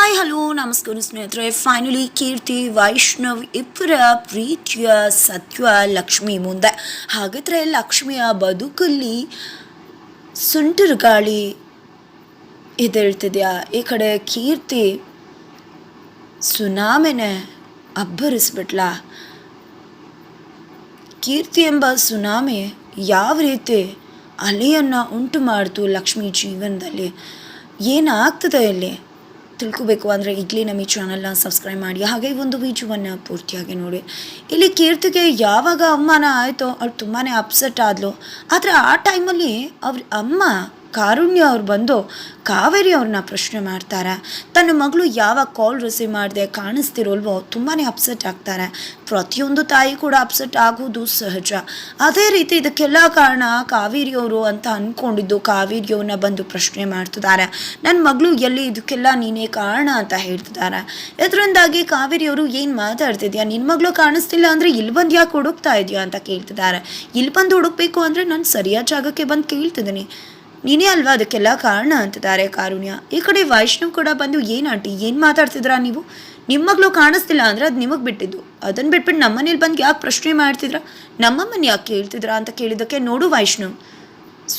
Hi hello ನಮಸ್ಕಾರ ಸ್ನೇಹಿತರೆ. Finally ಕೀರ್ತಿ ವೈಷ್ಣವ್ ಇಬ್ಬರ ಪ್ರೀತಿಯ ಸತ್ಯ ಲಕ್ಷ್ಮಿ ಮುಂದೆ. ಹಾಗಾದರೆ ಲಕ್ಷ್ಮಿಯ ಬದುಕಲ್ಲಿ ಸುಂಟರ ಗಾಳಿ ಎದ್ದೇಳ್ತಿದ್ಯಾ? ಈ ಕಡೆ ಕೀರ್ತಿ ಸುನಾಮಿನೇ ಅಬ್ಬರಿಸ್ಬಿಟ್ಲ. ಕೀರ್ತಿ ಎಂಬ ಸುನಾಮಿ ಯಾವ ರೀತಿ ಅಲೆಯನ್ನು ಉಂಟು ಮಾಡ್ತು ಲಕ್ಷ್ಮಿ ಜೀವನದಲ್ಲಿ, ಏನಾಗ್ತದೆ ಇಲ್ಲಿ ತಿಳ್ಕೊಬೇಕು ಅಂದರೆ ಈಗಲೇ ನಮ್ಮ ಈ ಚಾನಲ್ನ ಸಬ್ಸ್ಕ್ರೈಬ್ ಮಾಡಿ, ಹಾಗೆ ಈ ಒಂದು ವಿಡಿಯೋವನ್ನು ಪೂರ್ತಿಯಾಗಿ ನೋಡಿ. ಇಲ್ಲಿ ಕೀರ್ತಿಗೆ ಯಾವಾಗ ಅವಮಾನ ಆಯಿತೋ ಅವಳು ತುಂಬಾ ಅಪ್ಸೆಟ್ ಆದಳು. ಆದರೆ ಆ ಟೈಮಲ್ಲಿ ಅವ್ರ ಅಮ್ಮ ಕಾರುಣ್ಯ ಅವ್ರು ಬಂದು ಕಾವೇರಿ ಅವ್ರನ್ನ ಪ್ರಶ್ನೆ ಮಾಡ್ತಾರೆ. ತನ್ನ ಮಗಳು ಯಾವಾಗ ಕಾಲ್ ರಿಸೀವ್ ಮಾಡಿದೆ ಕಾಣಿಸ್ತಿರೋಲ್ವೋ ತುಂಬಾ ಅಪ್ಸೆಟ್ ಆಗ್ತಾರೆ. ಪ್ರತಿಯೊಂದು ತಾಯಿ ಕೂಡ ಅಪ್ಸೆಟ್ ಆಗೋದು ಸಹಜ. ಅದೇ ರೀತಿ ಇದಕ್ಕೆಲ್ಲ ಕಾರಣ ಕಾವೇರಿಯವರು ಅಂತ ಅಂದ್ಕೊಂಡಿದ್ದು ಕಾವೇರಿಯವ್ರನ್ನ ಬಂದು ಪ್ರಶ್ನೆ ಮಾಡ್ತಿದ್ದಾರೆ. ನನ್ನ ಮಗಳು ಎಲ್ಲಿ, ಇದಕ್ಕೆಲ್ಲ ನೀನೇ ಕಾರಣ ಅಂತ ಹೇಳ್ತಿದ್ದಾರೆ. ಇದರಿಂದಾಗಿ ಕಾವೇರಿಯವರು ಏನು ಮಾತಾಡ್ತಿದ್ಯಾ, ನಿನ್ನ ಮಗಳು ಕಾಣಿಸ್ತಿಲ್ಲ ಅಂದರೆ ಇಲ್ಲಿ ಬಂದು ಯಾಕೆ ಹುಡುಕ್ತಾ ಇದೆಯಾ ಅಂತ ಕೇಳ್ತಿದ್ದಾರೆ. ಇಲ್ಲಿ ಬಂದು ಹುಡುಕ್ಬೇಕು ಅಂದರೆ ನಾನು ಸರಿಯಾದ ಜಾಗಕ್ಕೆ ಬಂದು ಕೇಳ್ತಿದ್ದೀನಿ, ನೀನೇ ಅಲ್ವಾ ಅದಕ್ಕೆಲ್ಲ ಕಾರಣ ಅಂತಿದ್ದಾರೆ ಕಾರುಣ್ಯ. ಈ ಕಡೆ ವೈಷ್ಣವ್ ಕೂಡ ಬಂದು ಏನು ಆಂಟಿ ಏನು ಮಾತಾಡ್ತಿದ್ರಾ ನೀವು, ನಿಮ್ಮ ಮಗಳು ಕಾಣಿಸ್ತಿಲ್ಲ ಅಂದರೆ ಅದು ನಿಮಗೆ ಬಿಟ್ಟಿದ್ದು, ಅದನ್ನು ಬಿಟ್ಬಿಟ್ಟು ನಮ್ಮನೇಲಿ ಬಂದು ಯಾಕೆ ಪ್ರಶ್ನೆ ಮಾಡ್ತಿದ್ರಾ, ನಮ್ಮಮ್ಮನ ಯಾಕೆ ಕೇಳ್ತಿದ್ರಾ ಅಂತ ಕೇಳಿದ್ದಕ್ಕೆ, ನೋಡು ವೈಷ್ಣವ್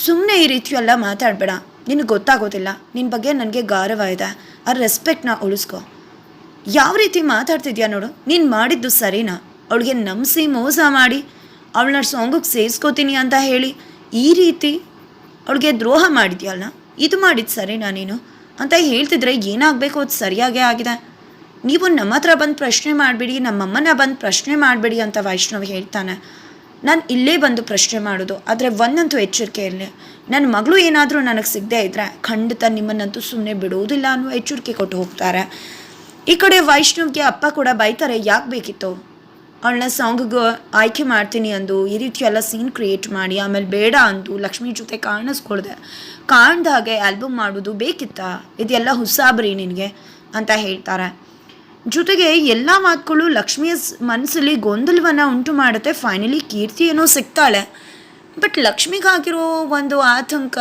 ಸುಮ್ಮನೆ ಈ ರೀತಿ ಎಲ್ಲ ಮಾತಾಡಬೇಡ, ನಿನಗೆ ಗೊತ್ತಾಗೋದಿಲ್ಲ, ನಿನ್ನ ಬಗ್ಗೆ ನನಗೆ ಗೌರವ ಇದೆ, ಆ ರೆಸ್ಪೆಕ್ಟ್ನ ಉಳಿಸ್ಕೊ. ಯಾವ ರೀತಿ ಮಾತಾಡ್ತಿದ್ಯಾ ನೋಡು, ನೀನು ಮಾಡಿದ್ದು ಸರಿನಾ? ಅವಳಿಗೆ ನಂಬಿಸಿ ಮೋಸ ಮಾಡಿ ಅವಳನ್ನ ಸಾಂಗಿಗೆ ಸೇರಿಸ್ಕೋತೀನಿ ಅಂತ ಹೇಳಿ ಈ ರೀತಿ ಅವಳಿಗೆ ದ್ರೋಹ ಮಾಡಿದ್ಯಲ್ಲ, ಇದು ಮಾಡಿದ್ದು ಸರಿನಾ ನೀನು ಅಂತ ಹೇಳ್ತಿದ್ರೆ ಏನಾಗಬೇಕು ಅದು ಸರಿಯಾಗೇ ಆಗಿದೆ. ನೀವು ನಮ್ಮ ಹತ್ರ ಬಂದು ಪ್ರಶ್ನೆ ಮಾಡಬೇಡಿ, ನಮ್ಮಮ್ಮನ ಬಂದು ಪ್ರಶ್ನೆ ಮಾಡಬೇಡಿ ಅಂತ ವೈಷ್ಣವ್ ಹೇಳ್ತಾನೆ. ನಾನು ಇಲ್ಲೇ ಬಂದು ಪ್ರಶ್ನೆ ಮಾಡೋದು, ಆದರೆ ಒಂದಂತೂ ಎಚ್ಚರಿಕೆ ಇರಲಿ, ನನ್ನ ಮಗಳು ಏನಾದರೂ ನನಗೆ ಸಿಗದೇ ಇದ್ದರೆ ಖಂಡಿತ ನಿಮ್ಮನ್ನಂತೂ ಸುಮ್ಮನೆ ಬಿಡುವುದಿಲ್ಲ ಅನ್ನೋ ಎಚ್ಚರಿಕೆ ಕೊಟ್ಟು ಹೋಗ್ತಾರೆ. ಈ ಕಡೆ ವೈಷ್ಣವ್ಗೆ ಅಪ್ಪ ಕೂಡ ಬೈತಾರೆ, ಯಾಕೆ ಬೇಕಿತ್ತು ಅವಳನ್ನ ಸಾಂಗಿಗೆ ಆಯ್ಕೆ ಮಾಡ್ತೀನಿ ಅಂದು ಈ ರೀತಿ ಎಲ್ಲ ಸೀನ್ ಕ್ರಿಯೇಟ್ ಮಾಡಿ, ಆಮೇಲೆ ಬೇಡ ಅಂದು ಲಕ್ಷ್ಮಿ ಜೊತೆ ಕಾಣಿಸ್ಕೊಳ್ದೆ, ಕಾಣ್ದ ಹಾಗೆ ಆಲ್ಬಮ್ ಮಾಡೋದು ಬೇಕಿತ್ತಾ, ಇದೆಲ್ಲ ಹುಸಾಬ್ರಿ ನಿನಗೆ ಅಂತ ಹೇಳ್ತಾರೆ. ಜೊತೆಗೆ ಎಲ್ಲ ಮಾತುಗಳು ಲಕ್ಷ್ಮಿಯ ಮನಸ್ಸಲ್ಲಿ ಗೊಂದಲವನ್ನು ಉಂಟು ಮಾಡುತ್ತೆ. ಫೈನಲಿ ಕೀರ್ತಿ ಏನೋ ಸಿಗ್ತಾಳೆ, ಬಟ್ ಲಕ್ಷ್ಮಿಗಾಗಿರೋ ಒಂದು ಆತಂಕ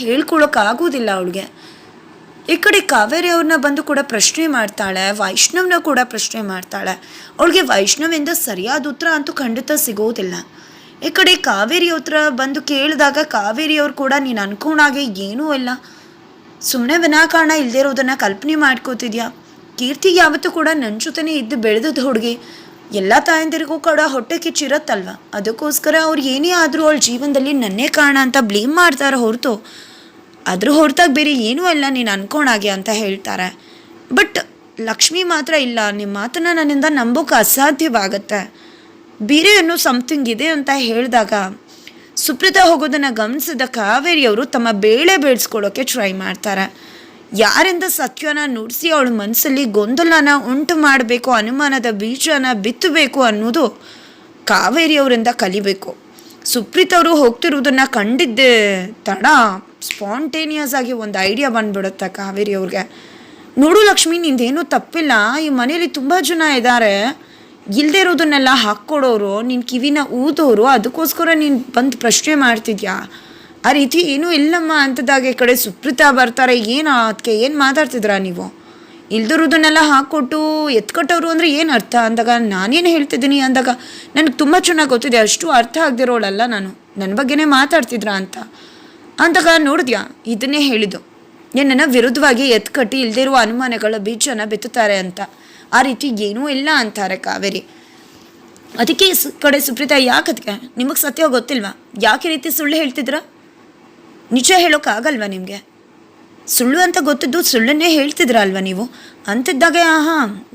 ಹೇಳ್ಕೊಳಕ್ಕಾಗೋದಿಲ್ಲ ಅವಳಿಗೆ. ಈ ಕಡೆ ಕಾವೇರಿ ಅವ್ರನ್ನ ಬಂದು ಕೂಡ ಪ್ರಶ್ನೆ ಮಾಡ್ತಾಳೆ, ವೈಷ್ಣವ್ನ ಕೂಡ ಪ್ರಶ್ನೆ ಮಾಡ್ತಾಳೆ. ಅವಳಿಗೆ ವೈಷ್ಣವಿಂದ ಸರಿಯಾದ ಉತ್ತರ ಅಂತೂ ಖಂಡಿತ ಸಿಗೋದಿಲ್ಲ. ಈ ಕಡೆ ಕಾವೇರಿ ಹತ್ರ ಬಂದು ಕೇಳಿದಾಗ ಕಾವೇರಿಯವ್ರು ಕೂಡ ನೀನು ಅನ್ಕೊಂಡಾಗೆ ಏನೂ ಇಲ್ಲ, ಸುಮ್ಮನೆ ವಿನಾಕಾರಣ ಇಲ್ಲದೆ ಇರೋದನ್ನು ಕಲ್ಪನೆ ಮಾಡ್ಕೋತಿದ್ಯಾ. ಕೀರ್ತಿ ಯಾವತ್ತೂ ಕೂಡ ನನ್ನ ಜೊತೆನೇ ಇದ್ದು ಬೆಳೆದದ್ದು ಹುಡುಗಿ, ಎಲ್ಲ ತಾಯಂದಿರಿಗೂ ಕೂಡ ಹೊಟ್ಟೆ ಕಿಚ್ಚಿರತ್ತಲ್ವ, ಅದಕ್ಕೋಸ್ಕರ ಅವ್ರು ಏನೇ ಆದರೂ ಅವಳ ಜೀವನದಲ್ಲಿ ನನ್ನೇ ಕಾರಣ ಅಂತ ಬ್ಲೇಮ್ ಮಾಡ್ತಾರೆ ಹೊರತು ಅದ್ರ ಹೊರತಾಗ ಬೇರೆ ಏನೂ ಅಲ್ಲ ನೀನು ಅನ್ಕೊಂಡಾಗೆ ಅಂತ ಹೇಳ್ತಾರೆ. ಬಟ್ ಲಕ್ಷ್ಮಿ ಮಾತ್ರ ಇಲ್ಲ, ನಿಮ್ಮ ಮಾತನ್ನು ನನ್ನಿಂದ ನಂಬೋಕೆ ಅಸಾಧ್ಯವಾಗತ್ತೆ, ಬೇರೆ ಅನ್ನೋ ಸಮಥಿಂಗ್ ಇದೆ ಅಂತ ಹೇಳಿದಾಗ ಸುಪ್ರೀತಾ ಹೋಗೋದನ್ನು ಗಮನಿಸಿದ ಕಾವೇರಿಯವರು ತಮ್ಮ ಬೇಳೆ ಬೇಯಿಸ್ಕೊಳ್ಳೋಕ್ಕೆ ಟ್ರೈ ಮಾಡ್ತಾರೆ. ಯಾರಿಂದ ಸತ್ಯನ ನುಡಿಸಿ ಅವಳ ಮನಸ್ಸಲ್ಲಿ ಗೊಂದಲನ ಉಂಟು ಮಾಡಬೇಕು, ಅನುಮಾನದ ಬೀಜನ ಬಿತ್ತಬೇಕು ಅನ್ನೋದು ಕಾವೇರಿಯವರಿಂದ ಕಲಿಬೇಕು. ಸುಪ್ರೀತವರು ಹೋಗ್ತಿರೋದನ್ನು ಕಂಡಿದ್ದೆ ತಡ ಸ್ಪಾಂಟೇನಿಯಸ್ ಆಗಿ ಒಂದು ಐಡಿಯಾ ಬಂದ್ಬಿಡುತ್ತೆ ಕಾವೇರಿ ಅವ್ರಿಗೆ. ನೋಡು ಲಕ್ಷ್ಮಿ, ನಿಂದೇನೂ ತಪ್ಪಿಲ್ಲ, ಈ ಮನೇಲಿ ತುಂಬ ಜನ ಇದ್ದಾರೆ, ಇಲ್ಲದೆ ಇರೋದನ್ನೆಲ್ಲ ಹಾಕ್ಕೊಡೋರು, ನಿನ್ನ ಕಿವಿನ ಊದೋರು, ಅದಕ್ಕೋಸ್ಕರ ನೀನು ಬಂದು ಪ್ರಶ್ನೆ ಮಾಡ್ತಿದ್ಯಾ, ಆ ರೀತಿ ಏನೂ ಇಲ್ಲಮ್ಮ ಅಂತದಾಗ ಈ ಕಡೆ ಸುಪ್ರೀತಾ ಬರ್ತಾರೆ. ಏನು ಅದಕ್ಕೆ ಏನು ಮಾತಾಡ್ತಿದ್ರಾ ನೀವು, ಇಲ್ದಿರೋದನ್ನೆಲ್ಲ ಹಾಕ್ಕೊಟ್ಟು ಎತ್ಕೊಟ್ಟವ್ರು ಅಂದರೆ ಏನು ಅರ್ಥ ಅಂದಾಗ, ನಾನೇನು ಹೇಳ್ತಿದ್ದೀನಿ ಅಂದಾಗ ನನಗೆ ತುಂಬ ಚೆನ್ನಾಗಿ ಗೊತ್ತಿದೆ, ಅಷ್ಟು ಅರ್ಥ ಆಗದಿರೋಳಲ್ಲ ನಾನು, ನನ್ನ ಬಗ್ಗೆನೇ ಮಾತಾಡ್ತಿದ್ರಾ ಅಂದಾಗ ನೋಡಿದ್ಯಾ, ಇದನ್ನೇ ಹೇಳಿದ್ದು, ನನ್ನನ್ನು ವಿರುದ್ಧವಾಗಿ ಎತ್ಕಟ್ಟಿ ಇಲ್ದಿರುವ ಅನುಮಾನಗಳ ಬೀಜನ ಬಿತ್ತುತ್ತಾರೆ ಅಂತ. ಆ ರೀತಿ ಏನೂ ಇಲ್ಲ ಅಂತಾರೆ ಕಾವೇರಿ. ಅದಕ್ಕೆ ಕಡೆ ಸುಪ್ರೀತಾ, ಯಾಕದಕ್ಕೆ ನಿಮಗೆ ಸತ್ಯ ಗೊತ್ತಿಲ್ವಾ, ಯಾಕೆ ರೀತಿ ಸುಳ್ಳು ಹೇಳ್ತಿದ್ರ, ನಿಜ ಹೇಳೋಕ್ಕಾಗಲ್ವಾ ನಿಮಗೆ, ಸುಳ್ಳು ಅಂತ ಗೊತ್ತಿದ್ದು ಸುಳ್ಳನ್ನೇ ಹೇಳ್ತಿದ್ರ ಅಲ್ವಾ ನೀವು ಅಂತಿದ್ದಾಗ,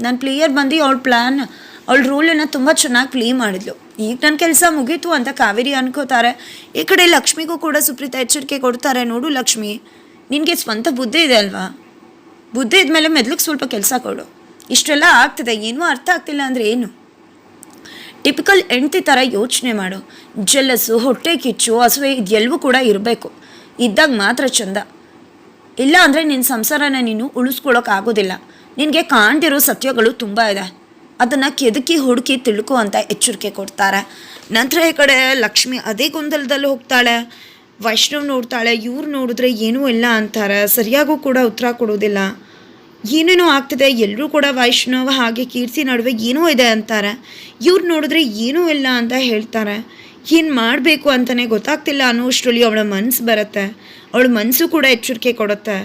ನನ್ನ ಪ್ಲೇಯರ್ ಬಂದು ಅವಳ ಪ್ಲ್ಯಾನ್ ಅವಳ ರೂಲನ್ನು ತುಂಬ ಚೆನ್ನಾಗಿ ಪ್ಲೇ ಮಾಡಿದ್ಲು, ಈಗ ನನ್ನ ಕೆಲಸ ಮುಗೀತು ಅಂತ ಕಾವೇರಿ ಅನ್ಕೋತಾರೆ. ಈ ಕಡೆ ಲಕ್ಷ್ಮಿಗೂ ಕೂಡ ಸುಪ್ರೀತಾ ಎಚ್ಚರಿಕೆ ಕೊಡ್ತಾರೆ, ನೋಡು ಲಕ್ಷ್ಮಿ, ನಿನಗೆ ಸ್ವಂತ ಬುದ್ಧಿ ಇದೆ ಅಲ್ವಾ, ಬುದ್ಧಿ ಇದ್ಮೇಲೆ ಮೆದ್ಲಿಗೆ ಸ್ವಲ್ಪ ಕೆಲಸ ಕೊಡು, ಇಷ್ಟೆಲ್ಲ ಆಗ್ತಿದೆ ಏನೂ ಅರ್ಥ ಆಗ್ತಿಲ್ಲ ಅಂದರೆ ಏನು, ಟಿಪಿಕಲ್ ಹೆಂಡ್ತಿ ಥರ ಯೋಚನೆ ಮಾಡು, ಜೆಲ್ಲಸ್ಸು, ಹೊಟ್ಟೆ ಕಿಚ್ಚು, ಹಸುವೆ ಇದೆಲ್ಲವೂ ಕೂಡ ಇರಬೇಕು, ಇದ್ದಾಗ ಮಾತ್ರ ಚಂದ, ಇಲ್ಲ ಅಂದರೆ ನಿನ್ನ ಸಂಸಾರನ ನೀನು ಉಳಿಸ್ಕೊಳ್ಳೋಕ್ಕಾಗೋದಿಲ್ಲ, ನಿನಗೆ ಕಾಣ್ದಿರೋ ಸತ್ಯಗಳು ತುಂಬ ಇದೆ, ಅದನ್ನು ಕೆದಕಿ ಹುಡುಕಿ ತಿಳ್ಕೊ ಅಂತ ಎಚ್ಚರಿಕೆ ಕೊಡ್ತಾರೆ. ನಂತರ ಈ ಕಡೆ ಲಕ್ಷ್ಮಿ ಅದೇ ಗೊಂದಲದಲ್ಲಿ ಹೋಗ್ತಾಳೆ. ವೈಷ್ಣವ್ ನೋಡ್ತಾಳೆ, ಇವ್ರು ನೋಡಿದ್ರೆ ಏನೂ ಇಲ್ಲ ಅಂತಾರೆ, ಸರಿಯಾಗೂ ಕೂಡ ಉತ್ತರ ಕೊಡೋದಿಲ್ಲ. ಏನೇನೋ ಆಗ್ತಿದೆ, ಎಲ್ಲರೂ ಕೂಡ ವೈಷ್ಣವ್ ಹಾಗೆ ಕೀರ್ತಿ ನಡುವೆ ಏನೋ ಇದೆ ಅಂತಾರೆ. ಇವ್ರು ನೋಡಿದ್ರೆ ಏನೂ ಇಲ್ಲ ಅಂತ ಹೇಳ್ತಾರೆ. ಏನು ಮಾಡಬೇಕು ಅಂತಲೇ ಗೊತ್ತಾಗ್ತಿಲ್ಲ ಅನ್ನೋಷ್ಟರಲ್ಲಿ ಅವಳ ಮನಸ್ಸು ಬರುತ್ತೆ. ಅವಳ ಮನಸ್ಸು ಕೂಡ ಎಚ್ಚರಿಕೆ ಕೊಡುತ್ತೆ.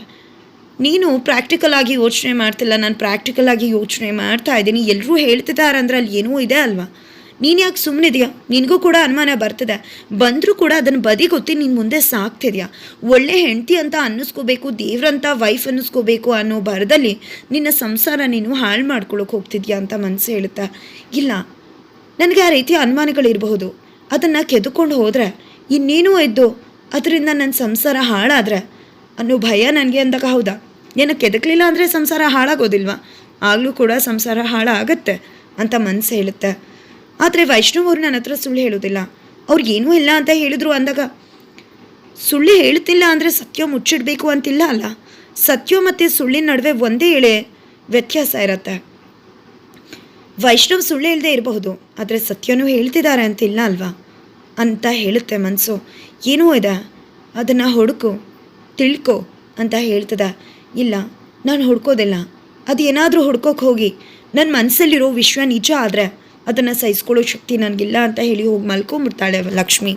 ನೀನು ಪ್ರಾಕ್ಟಿಕಲ್ ಆಗಿ ಯೋಚನೆ ಮಾಡ್ತಿಲ್ಲ, ನಾನು ಪ್ರಾಕ್ಟಿಕಲ್ ಆಗಿ ಯೋಚನೆ ಮಾಡ್ತಾ ಇದ್ದೀನಿ. ಎಲ್ಲರೂ ಹೇಳ್ತಿದ್ದಾರೆ ಅಂದರೆ ಅಲ್ಲಿ ಏನೂ ಇದೆ ಅಲ್ವಾ? ನೀನು ಯಾಕೆ ಸುಮ್ಮನಿದೆಯಾ? ನಿನಗೂ ಕೂಡ ಅನುಮಾನ ಬರ್ತಿದೆ. ಬಂದರೂ ಕೂಡ ಅದನ್ನು ಬದಿಗೊತ್ತಿ ನೀನು ಮುಂದೆ ಸಾಕ್ತಿದ್ಯಾ. ಒಳ್ಳೆ ಹೆಂಡತಿ ಅಂತ ಅನ್ನಿಸ್ಕೋಬೇಕು, ದೇವ್ರಂತ ವೈಫ್ ಅನ್ನಿಸ್ಕೋಬೇಕು ಅನ್ನೋ ಭರದಲ್ಲಿ ನಿನ್ನ ಸಂಸಾರ ನೀನು ಹಾಳು ಮಾಡ್ಕೊಳಕ್ಕೆ ಹೋಗ್ತಿದ್ಯಾ ಅಂತ ಮನಸ್ಸು ಹೇಳುತ್ತೆ. ಇಲ್ಲ, ನನಗೆ ಆ ರೀತಿಯ ಅನುಮಾನಗಳಿರಬಹುದು. ಅದನ್ನು ಕೆದ್ದುಕೊಂಡು ಹೋದರೆ ಇನ್ನೇನೂ ಇದ್ದು ಅದರಿಂದ ನನ್ನ ಸಂಸಾರ ಹಾಳಾದರೆ ಅನ್ನೋ ಭಯ ನನಗೆ ಅಂದಾಗ ಹೌದಾ? ಏನಕ್ಕೆ ಕೆದಕಲಿಲ್ಲ ಅಂದರೆ ಸಂಸಾರ ಹಾಳಾಗೋದಿಲ್ವಾ? ಆಗಲೂ ಕೂಡ ಸಂಸಾರ ಹಾಳಾಗತ್ತೆ ಅಂತ ಮನಸ್ಸು ಹೇಳುತ್ತೆ. ಆದರೆ ವೈಷ್ಣವ್ ಅವರು ನನ್ನ ಹತ್ರ ಸುಳ್ಳು ಹೇಳೋದಿಲ್ಲ. ಅವ್ರು ಏನೂ ಇಲ್ಲ ಅಂತ ಹೇಳಿದ್ರು ಅಂದಾಗ ಸುಳ್ಳು ಹೇಳ್ತಿಲ್ಲ ಅಂದರೆ ಸತ್ಯ ಮುಚ್ಚಿಡಬೇಕು ಅಂತಿಲ್ಲ ಅಲ್ಲ. ಸತ್ಯ ಮತ್ತು ಸುಳ್ಳಿನ ನಡುವೆ ಒಂದೇ ಎಳೆ ವ್ಯತ್ಯಾಸ ಇರುತ್ತೆ. ವೈಷ್ಣವ್ ಸುಳ್ಳು ಹೇಳದೆ ಇರಬಹುದು, ಆದರೆ ಸತ್ಯನೂ ಹೇಳ್ತಿದ್ದಾರೆ ಅಂತಿಲ್ಲ ಅಲ್ವಾ ಅಂತ ಹೇಳುತ್ತೆ ಮನಸ್ಸು. ಏನೂ ಇದೆ, ಅದನ್ನು ಹುಡುಕು, ತಿಳ್ಕೊ ಅಂತ ಹೇಳ್ತದೆ. ಇಲ್ಲ, ನಾನು ಹುಡ್ಕೋದಿಲ್ಲ. ಅದೇನಾದರೂ ಹುಡ್ಕೋಕೆ ಹೋಗಿ ನನ್ನ ಮನಸ್ಸಲ್ಲಿರೋ ವಿಶ್ವ ನಿಜ ಆದರೆ ಅದನ್ನು ಸಹಿಸ್ಕೊಳ್ಳೋ ಶಕ್ತಿ ನನಗಿಲ್ಲ ಅಂತ ಹೇಳಿ ಹೋಗಿ ಮಲ್ಕೊಂಡ್ಬಿಡ್ತಾಳೆ ಲಕ್ಷ್ಮಿ.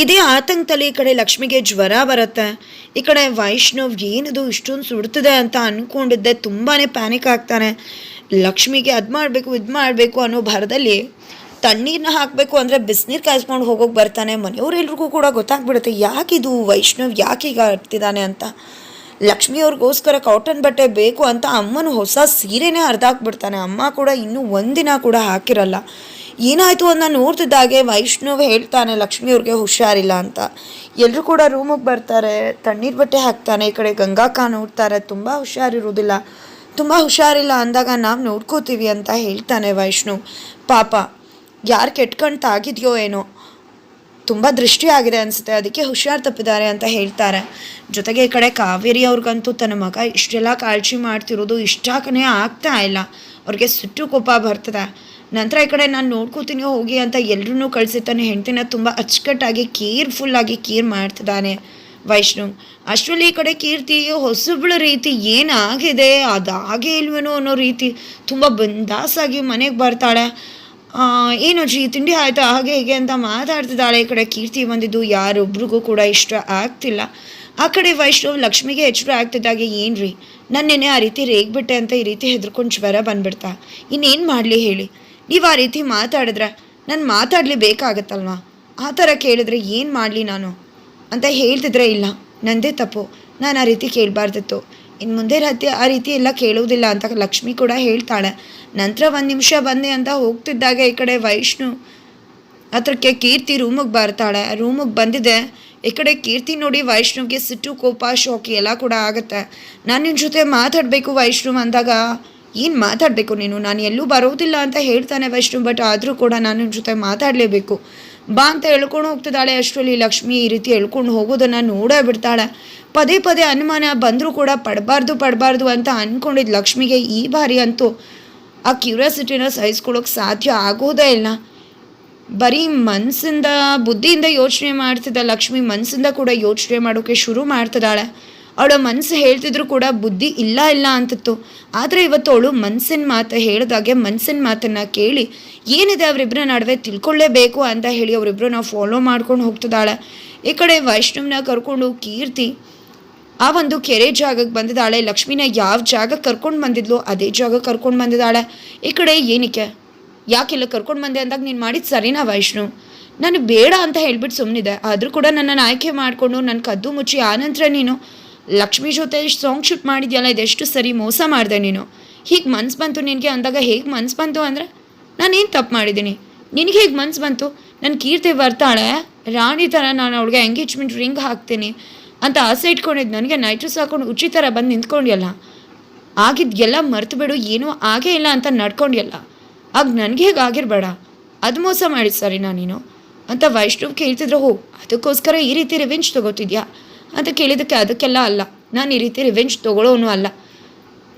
ಇದೇ ಆತಂಕದಲ್ಲಿ ಈ ಕಡೆ ಲಕ್ಷ್ಮಿಗೆ ಜ್ವರ ಬರುತ್ತೆ. ಈ ಕಡೆ ವೈಷ್ಣವ್ ಏನದು ಇಷ್ಟೊಂದು ಸುಡ್ತಿದೆ ಅಂತ ಅಂದ್ಕೊಂಡಿದ್ದೆ, ತುಂಬಾ ಪ್ಯಾನಿಕ್ ಆಗ್ತಾನೆ. ಲಕ್ಷ್ಮಿಗೆ ಅದು ಮಾಡಬೇಕು ಇದು ಮಾಡಬೇಕು ಅನ್ನೋ ಭರದಲ್ಲಿ ತಣ್ಣೀರನ್ನ ಹಾಕಬೇಕು ಅಂದರೆ ಬಿಸಿನೀರು ಕಾಯಿಸ್ಕೊಂಡು ಹೋಗೋಕೆ ಬರ್ತಾನೆ. ಮನೆಯವರೆಲ್ರಿಗೂ ಕೂಡ ಗೊತ್ತಾಗ್ಬಿಡುತ್ತೆ ಯಾಕಿದು ವೈಷ್ಣವ್ ಯಾಕೆ ಈಗ ಹರ್ತಿದ್ದಾನೆ ಅಂತ. ಲಕ್ಷ್ಮಿಯವ್ರಿಗೋಸ್ಕರ ಕಾಟನ್ ಬಟ್ಟೆ ಬೇಕು ಅಂತ ಅಮ್ಮನ ಹೊಸ ಸೀರೆನೇ ಹರಿದಾಕ್ಬಿಡ್ತಾನೆ. ಅಮ್ಮ ಕೂಡ ಇನ್ನೂ ಒಂದಿನ ಕೂಡ ಹಾಕಿರಲ್ಲ. ಏನಾಯಿತು ಅಂತ ನೋಡ್ತಿದ್ದಾಗೆ ವೈಷ್ಣವ್ ಹೇಳ್ತಾನೆ ಲಕ್ಷ್ಮಿಯವ್ರಿಗೆ ಹುಷಾರಿಲ್ಲ ಅಂತ. ಎಲ್ಲರೂ ಕೂಡ ರೂಮಿಗೆ ಬರ್ತಾರೆ, ತಣ್ಣೀರು ಬಟ್ಟೆ ಹಾಕ್ತಾನೆ. ಈ ಕಡೆ ಗಂಗಾಕ ನೋಡ್ತಾರೆ, ತುಂಬ ಹುಷಾರಿಲ್ಲ ಅಂದಾಗ ನಾವು ನೋಡ್ಕೋತೀವಿ ಅಂತ ಹೇಳ್ತಾನೆ ವೈಷ್ಣವ್. ಪಾಪ ಯಾರು ಕೆಟ್ಕಂಡು ತಾಗಿದೆಯೋ ಏನೋ, ತುಂಬ ದೃಷ್ಟಿ ಆಗಿದೆ ಅನಿಸುತ್ತೆ, ಅದಕ್ಕೆ ಹುಷಾರು ತಪ್ಪಿದ್ದಾರೆ ಅಂತ ಹೇಳ್ತಾರೆ. ಜೊತೆಗೆ ಈ ಕಡೆ ಕಾವೇರಿ ಅವ್ರಿಗಂತೂ ತನ್ನ ಮಗ ಇಷ್ಟೆಲ್ಲ ಕಾಳಜಿ ಮಾಡ್ತಿರೋದು ಇಷ್ಟನೇ ಆಗ್ತಾ ಇಲ್ಲ. ಅವ್ರಿಗೆ ಸಿಟ್ಟು ಕೋಪ ಬರ್ತದೆ. ನಂತರ ಈ ಕಡೆ ನಾನು ನೋಡ್ಕೋತೀನಿ ಹೋಗಿ ಅಂತ ಎಲ್ಲರೂ ಕಳಿಸಿ ತನ್ನ ಹೆಂಡತಿನ ತುಂಬ ಅಚ್ಚುಕಟ್ಟಾಗಿ ಕೇರ್ಫುಲ್ಲಾಗಿ ಕೇರ್ ಮಾಡ್ತಿದ್ದಾನೆ ವೈಷ್ಣವ್. ಅಷ್ಟರಲ್ಲಿ ಈ ಕಡೆ ಕೀರ್ತಿ ಹೊಸಬಳ ರೀತಿ ಏನಾಗಿದೆ ಅದಾಗೇ ಇಲ್ವೇನೋ ಅನ್ನೋ ರೀತಿ ತುಂಬ ಬಂದಾಸಾಗಿ ಮನೆಗೆ ಬರ್ತಾಳೆ. ಏನು ಅಜ್ಜಿ ತಿಂಡಿ ಆಯಿತಾ ಹಾಗೆ ಹೀಗೆ ಅಂತ ಮಾತಾಡ್ತಿದ್ದಾಳೆ. ಈ ಕಡೆ ಕೀರ್ತಿ ಬಂದಿದ್ದು ಯಾರೊಬ್ರಿಗೂ ಕೂಡ ಇಷ್ಟ ಆಗ್ತಿಲ್ಲ. ಆ ಕಡೆ ವೈಷ್ಣವ್ ಲಕ್ಷ್ಮಿಗೆ ಎಚ್ಚರ ಆಗ್ತಿದ್ದಾಗೆ, ಏನು ರೀ ನನ್ನೆನೆ ಆ ರೀತಿ ರೇಗ್ಬಿಟ್ಟೆ ಅಂತ ಈ ರೀತಿ ಹೆದರ್ಕೊಂಡು ಜ್ವರ ಬಂದ್ಬಿಡ್ತಾ, ಇನ್ನೇನು ಮಾಡಲಿ ಹೇಳಿ. ನೀವು ಆ ರೀತಿ ಮಾತಾಡಿದ್ರೆ ನಾನು ಮಾತಾಡಲಿ ಬೇಕಾಗತ್ತಲ್ವಾ? ಆ ಥರ ಕೇಳಿದ್ರೆ ಏನು ಮಾಡಲಿ ನಾನು ಅಂತ ಹೇಳ್ತಿದ್ರೆ, ಇಲ್ಲ ನನ್ನದೇ ತಪ್ಪು, ನಾನು ಆ ರೀತಿ ಕೇಳಬಾರ್ದಿತ್ತು, ಇನ್ನು ಮುಂದೆ ಆ ರೀತಿ ಎಲ್ಲ ಕೇಳೋದಿಲ್ಲ ಅಂತ ಲಕ್ಷ್ಮಿ ಕೂಡ ಹೇಳ್ತಾಳೆ. ನಂತರ 1 ನಿಮಿಷ ಬಂದೆ ಅಂತ ಹೋಗ್ತಿದ್ದಾಗ ಈ ಕಡೆ ವೈಷ್ಣು ಹತ್ರಕ್ಕೆ ಕೀರ್ತಿ ರೂಮಿಗೆ ಬರ್ತಾಳೆ. ರೂಮಿಗೆ ಬಂದಿದೆ. ಈ ಕಡೆ ಕೀರ್ತಿ ನೋಡಿ ವೈಷ್ಣವ್ಗೆ ಸಿಟ್ಟು ಕೋಪ ಶೋಕಿ ಎಲ್ಲ ಕೂಡ ಆಗುತ್ತೆ. ನಾನು ನಿನ್ನ ಜೊತೆ ಮಾತಾಡಬೇಕು ವೈಷ್ಣವ್ ಅಂದಾಗ, ಏನು ಮಾತಾಡಬೇಕು ನೀನು, ನಾನು ಎಲ್ಲೂ ಬರೋದಿಲ್ಲ ಅಂತ ಹೇಳ್ತಾನೆ ವೈಷ್ಣವ್. ಬಟ್ ಆದರೂ ಕೂಡ ನಾನು ನಿನ್ನ ಜೊತೆ ಮಾತಾಡಲೇಬೇಕು ಬಾ ಅಂತ ಹೇಳ್ಕೊಂಡು ಹೋಗ್ತಿದ್ದಾಳೆ. ಅಷ್ಟರಲ್ಲಿ ಲಕ್ಷ್ಮಿ ಈ ರೀತಿ ಹೇಳ್ಕೊಂಡು ಹೋಗೋದನ್ನು ನೋಡೇ ಬಿಡ್ತಾಳೆ. ಪದೇ ಅನುಮಾನ ಬಂದರೂ ಕೂಡ ಪಡಬಾರ್ದು ಅಂತ ಅಂದ್ಕೊಂಡಿದ್ದು ಲಕ್ಷ್ಮಿಗೆ ಈ ಬಾರಿ ಅಂತೂ ಆ ಕ್ಯೂರಿಯಾಸಿಟಿನ ಸಹಿಸ್ಕೊಳ್ಳೋಕೆ ಸಾಧ್ಯ ಆಗೋದೇ ಇಲ್ಲ. ಬರೀ ಮನಸ್ಸಿಂದ ಬುದ್ಧಿಯಿಂದ ಯೋಚನೆ ಮಾಡ್ತಿದ್ದ ಲಕ್ಷ್ಮಿ ಮನಸ್ಸಿಂದ ಕೂಡ ಯೋಚನೆ ಮಾಡೋಕ್ಕೆ ಶುರು ಮಾಡ್ತಿದ್ದಾಳೆ. ಅವಳ ಮನಸ್ಸು ಹೇಳ್ತಿದ್ರು ಕೂಡ ಬುದ್ಧಿ ಇಲ್ಲ ಅಂತಿತ್ತು. ಆದರೆ ಇವತ್ತು ಅವಳು ಮನಸ್ಸಿನ ಮಾತು ಹೇಳಿದಾಗೆ ಮನಸ್ಸಿನ ಮಾತನ್ನು ಕೇಳಿ ಏನಿದೆ ಅವರಿಬ್ಬರ ನಡುವೆ ತಿಳ್ಕೊಳ್ಳೇಬೇಕು ಅಂತ ಹೇಳಿ ಅವರಿಬ್ಬರನ್ನ ಫಾಲೋ ಮಾಡ್ಕೊಂಡು ಹೋಗ್ತಿದ್ದಾಳೆ. ಈ ಕಡೆ ವೈಷ್ಣವ್ನ ಕರ್ಕೊಂಡು ಕೀರ್ತಿ ಆ ಒಂದು ಕೆರೆ ಜಾಗಕ್ಕೆ ಬಂದಿದ್ದಾಳೆ. ಲಕ್ಷ್ಮಿನ ಯಾವ ಜಾಗಕ್ಕೆ ಕರ್ಕೊಂಡು ಬಂದಿದ್ಲು ಅದೇ ಜಾಗಕ್ಕೆ ಕರ್ಕೊಂಡು ಬಂದಿದ್ದಾಳೆ. ಈ ಕಡೆ ಏನಕ್ಕೆ ಯಾಕೆಲ್ಲ ಕರ್ಕೊಂಡು ಬಂದೆ ಅಂದಾಗ ನೀನು ಮಾಡಿದ್ದು ಸರಿನಾ ವೈಷ್ಣವ್? ನಾನು ಬೇಡ ಅಂತ ಹೇಳ್ಬಿಟ್ಟು ಸುಮ್ಮನಿದೆ, ಆದರೂ ಕೂಡ ನನ್ನನ್ನು ಆಯ್ಕೆ ಮಾಡಿಕೊಂಡು ನನ್ನ ಕದ್ದು ಮುಚ್ಚಿ ಆನಂತರ ನೀನು ಲಕ್ಷ್ಮಿ ಜೊತೆ ಸಾಂಗ್ ಶೂಟ್ ಮಾಡಿದ್ಯಲ್ಲ, ಇದೆಷ್ಟು ಸರಿ ಮೋಸ ಮಾಡಿದೆ ನೀನು. ಹೀಗೆ ಮನ್ಸು ಬಂತು ನಿನಗೆ ಅಂದಾಗ ಹೇಗೆ ಮನ್ಸು ಬಂತು ಅಂದರೆ ನಾನೇನು ತಪ್ಪು ಮಾಡಿದ್ದೀನಿ, ನಿನಗೆ ಹೇಗೆ ಮನ್ಸು ಬಂತು? ನನ್ನ ಕೀರ್ತಿ ಬರ್ತಾಳೆ ರಾಣಿ ಥರ, ನಾನು ಅವಳಿಗೆ ಎಂಗೇಜ್ಮೆಂಟ್ ರಿಂಗ್ ಹಾಕ್ತೀನಿ ಅಂತ ಆಸೆ ಇಟ್ಕೊಂಡಿದ್ದು, ನನಗೆ ನೈಟ್ ಡ್ರೆಸ್ ಹಾಕೊಂಡು ಉಚ್ಚಿ ಥರ ಬಂದು ನಿಂತ್ಕೊಂಡ್ಯಲ್ಲ, ಆಗಿದ್ದೆಲ್ಲ ಮರ್ತು ಬಿಡು, ಏನೂ ಆಗೇ ಇಲ್ಲ ಅಂತ ನಡ್ಕೊಂಡ್ಯಲ್ಲ, ಆಗ ನನಗೆ ಹೇಗೆ ಆಗಿರಬೇಡ, ಅದು ಮೋಸ ಮಾಡಿದ್ದು ಸರಿನಾ ನೀನು ಅಂತ ವೈಷ್ಣವ್ ಕೇಳ್ತಿದ್ರು. ಅದಕ್ಕೋಸ್ಕರ ಈ ರೀತಿ ರಿವೆಂಜ್ ತೊಗೋತಿದ್ಯಾ ಅಂತ ಕೇಳಿದ್ದಕ್ಕೆ ಅದಕ್ಕೆಲ್ಲ ಅಲ್ಲ, ನಾನು ಈ ರೀತಿ ರಿವೆಂಜ್ ತೊಗೊಳ್ಳೋನು ಅಲ್ಲ,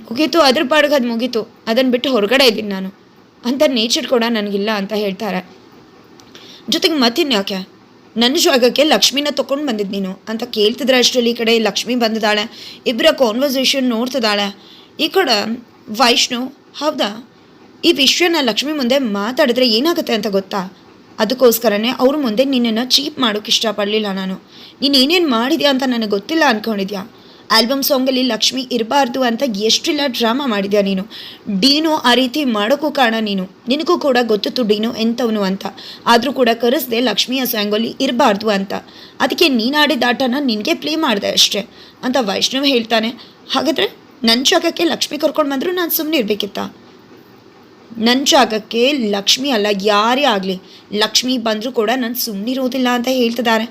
ಮುಗೀತು ಅದ್ರ ಪಾಡಿಗೆ ಅದು ಮುಗೀತು, ಅದನ್ನು ಬಿಟ್ಟು ಹೊರಗಡೆ ಇದ್ದೀನಿ ನಾನು ಅಂತ ನೇಚರ್ ಕೂಡ ನನಗಿಲ್ಲ ಅಂತ ಹೇಳ್ತಾರೆ. ಜೊತೆಗೆ ಮತ್ತಿನ್ಯಾಕೆ ನನ್ನ ಜಾಗಕ್ಕೆ ಲಕ್ಷ್ಮಿನ ತೊಗೊಂಡು ಬಂದಿದ್ದು ನೀನು ಅಂತ ಕೇಳ್ತಿದ್ರೆ ಅಷ್ಟರಲ್ಲಿ ಈ ಕಡೆ ಲಕ್ಷ್ಮಿ ಬಂದಿದ್ದಾಳೆ. ಇಬ್ಬರ ಕಾನ್ವರ್ಸೇಷನ್ ನೋಡ್ತಿದ್ದಾಳೆ. ಈ ಕಡೆ ವೈಷ್ಣವ್, ಹೌದಾ ಈ ವಿಷಯನ ಲಕ್ಷ್ಮಿ ಮುಂದೆ ಮಾತಾಡಿದ್ರೆ ಏನಾಗುತ್ತೆ ಅಂತ ಗೊತ್ತಾ? ಅದಕ್ಕೋಸ್ಕರನೇ ಅವ್ರ ಮುಂದೆ ನಿನ್ನನ್ನು ಚೀಪ್ ಮಾಡೋಕ್ಕೆ ಇಷ್ಟಪಡಲಿಲ್ಲ ನಾನು. ನೀನು ಏನೇನು ಮಾಡಿದ್ಯಾ ಅಂತ ನನಗೆ ಗೊತ್ತಿಲ್ಲ ಅಂದ್ಕೊಂಡಿದ್ಯಾ? ಆಲ್ಬಮ್ ಸಾಂಗಲ್ಲಿ ಲಕ್ಷ್ಮಿ ಇರಬಾರ್ದು ಅಂತ ಎಷ್ಟೆಲ್ಲ ಡ್ರಾಮಾ ಮಾಡಿದ್ಯಾ ನೀನು. ಡೀನು ಆ ರೀತಿ ಮಾಡೋಕ್ಕೂ ಕಾರಣ ನೀನು. ನಿನಗೂ ಕೂಡ ಗೊತ್ತಿತ್ತು ಡೀನು ಎಂಥವನು ಅಂತ. ಆದರೂ ಕೂಡ ಕರೆಸ್ದೆ ಲಕ್ಷ್ಮಿಯ ಸಾಂಗಲ್ಲಿ ಇರಬಾರ್ದು ಅಂತ. ಅದಕ್ಕೆ ನೀನು ಆಡಿದ ಆಟನ ನಿನಗೆ ಪ್ಲೇ ಮಾಡಿದೆ ಅಷ್ಟೇ ಅಂತ ವೈಷ್ಣವ್ ಹೇಳ್ತಾನೆ. ಹಾಗಾದರೆ ನನ್ನ ಜಾಗಕ್ಕೆ ಲಕ್ಷ್ಮಿ ಕರ್ಕೊಂಡು ಬಂದರೂ ನಾನು ಸುಮ್ಮನೆ ಇರಬೇಕಿತ್ತ? ನನ್ನ ಜಾಗಕ್ಕೆ ಲಕ್ಷ್ಮಿ ಅಲ್ಲ, ಯಾರೇ ಆಗಲಿ ಲಕ್ಷ್ಮಿ ಬಂದರೂ ಕೂಡ ನಾನು ಸುಮ್ಮನಿರೋದಿಲ್ಲ ಅಂತ ಹೇಳ್ತಿದ್ದಾರೆ.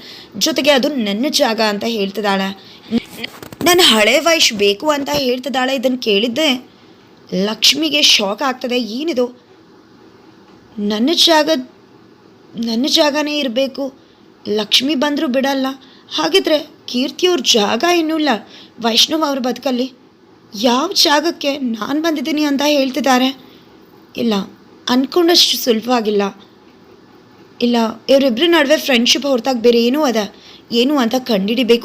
ಜೊತೆಗೆ ಅದು ನನ್ನ ಜಾಗ ಅಂತ ಹೇಳ್ತಿದ್ದಾಳೆ. ನನ್ನ ಹಳೆ ವೈಶ್ ಬೇಕು ಅಂತ ಹೇಳ್ತಿದ್ದಾಳೆ. ಇದನ್ನು ಕೇಳಿದ್ದೆ ಲಕ್ಷ್ಮಿಗೆ ಶಾಕ್ ಆಗ್ತದೆ. ಏನಿದು, ನನ್ನ ಜಾಗನೇ ಇರಬೇಕು, ಲಕ್ಷ್ಮಿ ಬಂದರೂ ಬಿಡಲ್ಲ. ಹಾಗಿದ್ರೆ ಕೀರ್ತಿಯವ್ರ ಜಾಗ ಇನ್ನೂ ಇಲ್ಲ ವೈಷ್ಣವ್ ಅವ್ರ ಬದುಕಲ್ಲಿ. ಯಾವ ಜಾಗಕ್ಕೆ ನಾನು ಬಂದಿದ್ದೀನಿ ಅಂತ ಹೇಳ್ತಿದ್ದಾರೆ? ಇಲ್ಲ, ಅಂದ್ಕೊಂಡಷ್ಟು ಸುಲಭವಾಗಿಲ್ಲ. ಇಲ್ಲ, ಇವರಿಬ್ಬರ ನಡುವೆ ಫ್ರೆಂಡ್ಶಿಪ್ ಹೊರತಾಗಿ ಬೇರೆ ಏನೂ ಅದ ಏನು ಅಂತ ಕಂಡುಹಿಡಿಬೇಕು.